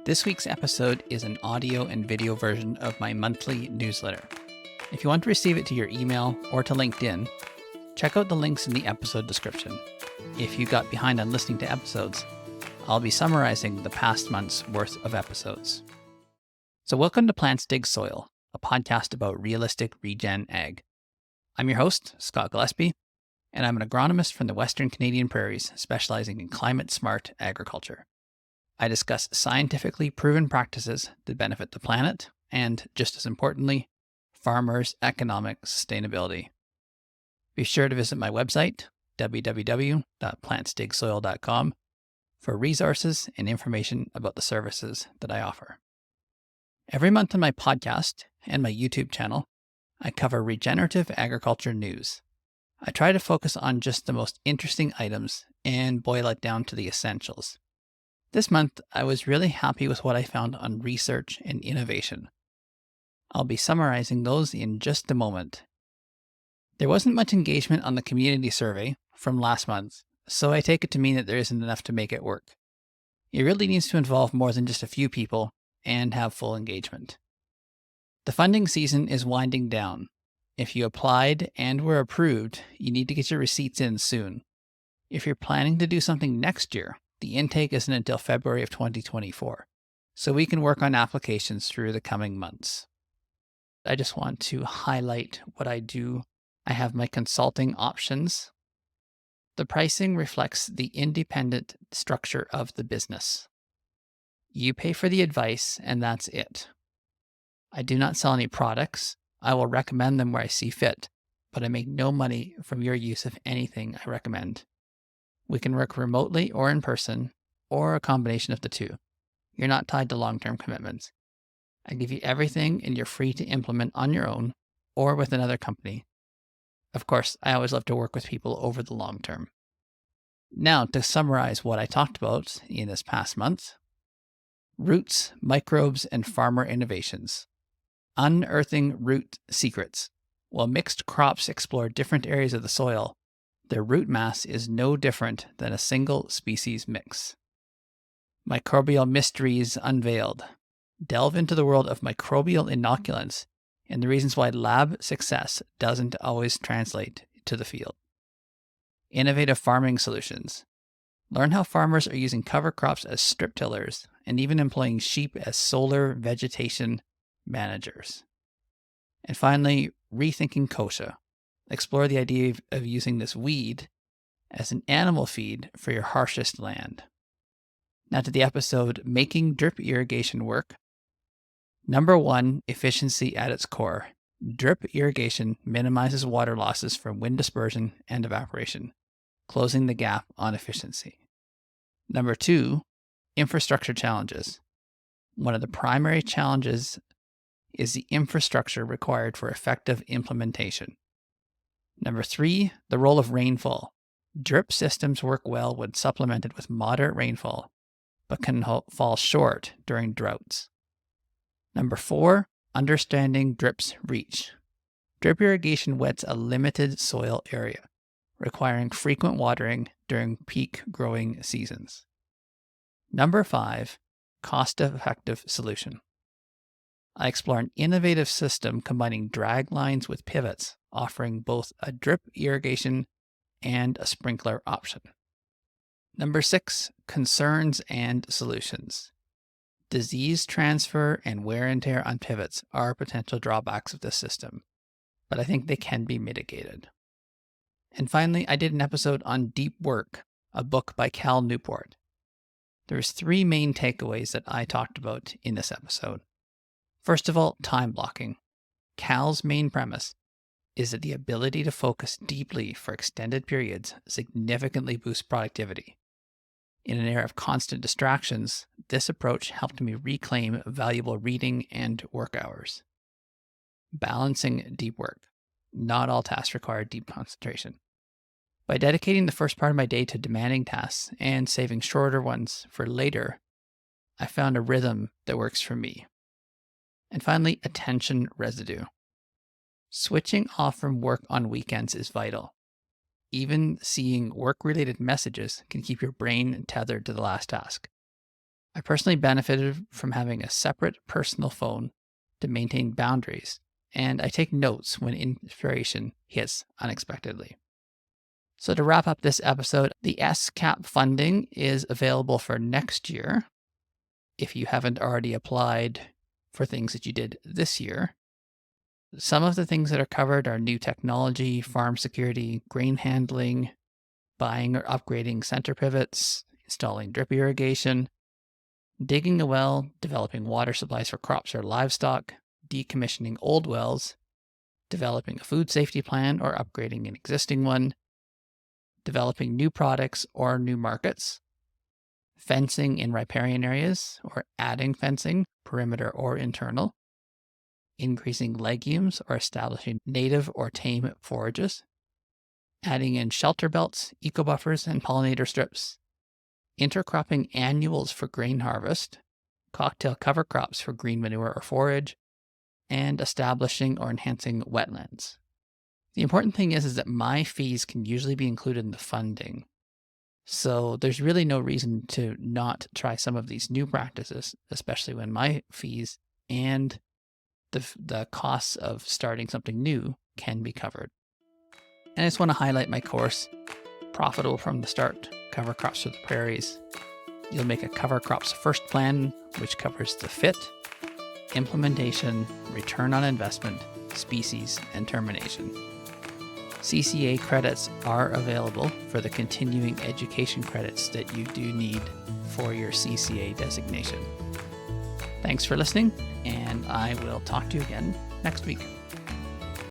This week's episode is an audio and video version of my monthly newsletter. If you want to receive it to your email or to LinkedIn, check out the links in the episode description. If you got behind on listening to episodes, I'll be summarizing the past month's worth of episodes. So welcome to Plants Dig Soil, a podcast about realistic regen ag. I'm your host, Scott Gillespie, and I'm an agronomist from the Western Canadian Prairies, specializing in climate-smart agriculture. I discuss scientifically proven practices that benefit the planet and, just as importantly, farmers' economic sustainability. Be sure to visit my website, www.plantsdigsoil.com, for resources and information about the services that I offer. Every month on my podcast and my YouTube channel, I cover regenerative agriculture news. I try to focus on just the most interesting items and boil it down to the essentials. This month, I was really happy with what I found on research and innovation. I'll be summarizing those in just a moment. There wasn't much engagement on the community survey from last month, so I take it to mean that there isn't enough to make it work. It really needs to involve more than just a few people and have full engagement. The funding season is winding down. If you applied and were approved, you need to get your receipts in soon. If you're planning to do something next year, the intake isn't until February of 2024, so we can work on applications through the coming months. I just want to highlight what I do. I have my consulting options. The pricing reflects the independent structure of the business. You pay for the advice, and that's it. I do not sell any products. I will recommend them where I see fit, but I make no money from your use of anything I recommend. We can work remotely or in person, or a combination of the two. You're not tied to long-term commitments. I give you everything and you're free to implement on your own or with another company. Of course, I always love to work with people over the long term. Now, to summarize what I talked about in this past month: roots, microbes, and farmer innovations. Unearthing root secrets. While mixed crops explore different areas of the soil, their root mass is no different than a single species mix. Microbial mysteries unveiled. Delve into the world of microbial inoculants and the reasons why lab success doesn't always translate to the field. Innovative farming solutions. Learn how farmers are using cover crops as strip tillers and even employing sheep as solar vegetation managers. And finally, rethinking kochia. Explore the idea of using this weed as an animal feed for your harshest land. Now to the episode, Making Drip Irrigation Work. Number 1, efficiency at its core. Drip irrigation minimizes water losses from wind dispersion and evaporation, closing the gap on efficiency. Number 2, infrastructure challenges. One of the primary challenges is the infrastructure required for effective implementation. Number 3, the role of rainfall. Drip systems work well when supplemented with moderate rainfall, but can fall short during droughts. Number 4, understanding drip's reach. Drip irrigation wets a limited soil area, requiring frequent watering during peak growing seasons. Number 5, cost-effective solution. I explore an innovative system combining drag lines with pivots, offering both a drip irrigation and a sprinkler option. Number 6, concerns and solutions. Disease transfer and wear and tear on pivots are potential drawbacks of this system, but I think they can be mitigated. And finally, I did an episode on Deep Work, a book by Cal Newport. There's 3 main takeaways that I talked about in this episode. First of all, time blocking. Cal's main premise is that the ability to focus deeply for extended periods significantly boosts productivity. In an era of constant distractions, this approach helped me reclaim valuable reading and work hours. Balancing deep work. Not all tasks require deep concentration. By dedicating the first part of my day to demanding tasks and saving shorter ones for later, I found a rhythm that works for me. And finally, attention residue. Switching off from work on weekends is vital. Even seeing work-related messages can keep your brain tethered to the last task. I personally benefited from having a separate personal phone to maintain boundaries, and I take notes when inspiration hits unexpectedly. So to wrap up this episode, the SCAP funding is available for next year. If you haven't already applied for things that you did this year, some of the things that are covered are new technology, farm security, grain handling, buying or upgrading center pivots, installing drip irrigation, digging a well, developing water supplies for crops or livestock, decommissioning old wells, developing a food safety plan or upgrading an existing one, developing new products or new markets, fencing in riparian areas or adding fencing, perimeter or internal, increasing legumes or establishing native or tame forages, adding in shelter belts, eco-buffers, and pollinator strips, intercropping annuals for grain harvest, cocktail cover crops for green manure or forage, and establishing or enhancing wetlands. The important thing is that my fees can usually be included in the funding. So there's really no reason to not try some of these new practices, especially when my fees and the costs of starting something new can be covered. And I just want to highlight my course, Profitable from the Start, Cover Crops for the Prairies. You'll make a cover crops first plan, which covers the fit, implementation, return on investment, species, and termination. CCA credits are available for the continuing education credits that you do need for your CCA designation. Thanks for listening, and I will talk to you again next week.